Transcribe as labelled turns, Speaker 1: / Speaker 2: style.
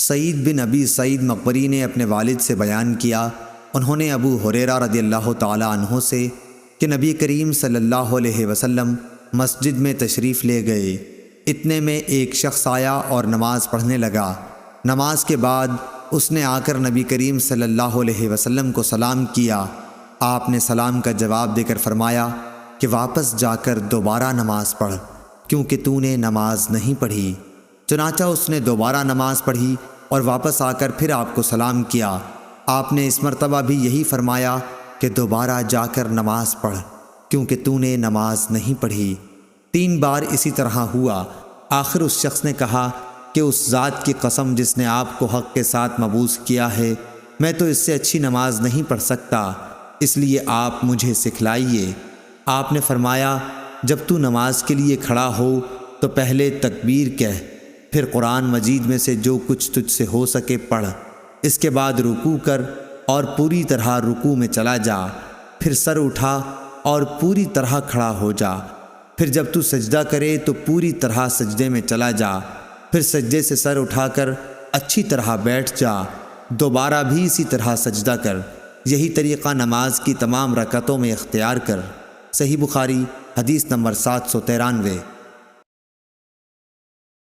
Speaker 1: سعید بن ابی سعید مقبری نے اپنے والد سے بیان کیا، انہوں نے ابو ہریرہ رضی اللہ تعالی عنہ سے کہ نبی کریم صلی اللہ علیہ وسلم مسجد میں تشریف لے گئے۔ اتنے میں ایک شخص آیا اور نماز پڑھنے لگا۔ نماز کے بعد اس نے آ کر نبی کریم صلی اللہ علیہ وسلم کو سلام کیا۔ آپ نے سلام کا جواب دے کر فرمایا کہ واپس جا کر دوبارہ نماز پڑھ، کیونکہ تو نے نماز نہیں پڑھی۔ چنانچہ اس نے دوبارہ نماز پڑھی اور واپس آ کر پھر آپ کو سلام کیا۔ آپ نے اس مرتبہ بھی یہی فرمایا کہ دوبارہ جا کر نماز پڑھ، کیونکہ تو نے نماز نہیں پڑھی۔ 3 بار اسی طرح ہوا۔ آخر اس شخص نے کہا کہ اس ذات کی قسم جس نے آپ کو حق کے ساتھ مبعوث کیا ہے، میں تو اس سے اچھی نماز نہیں پڑھ سکتا، اس لیے آپ مجھے سکھلائیے۔ آپ نے فرمایا جب تو نماز کے لیے کھڑا ہو تو پہلے تکبیر کہہ، پھر قرآن مجید میں سے جو کچھ تجھ سے ہو سکے پڑھ، اس کے بعد رکوع کر اور پوری طرح رکوع میں چلا جا، پھر سر اٹھا اور پوری طرح کھڑا ہو جا، پھر جب تو سجدہ کرے تو پوری طرح سجدے میں چلا جا، پھر سجدے سے سر اٹھا کر اچھی طرح بیٹھ جا، دوبارہ بھی اسی طرح سجدہ کر۔ یہی طریقہ نماز کی تمام رکعتوں میں اختیار کر۔ صحیح بخاری حدیث نمبر 793۔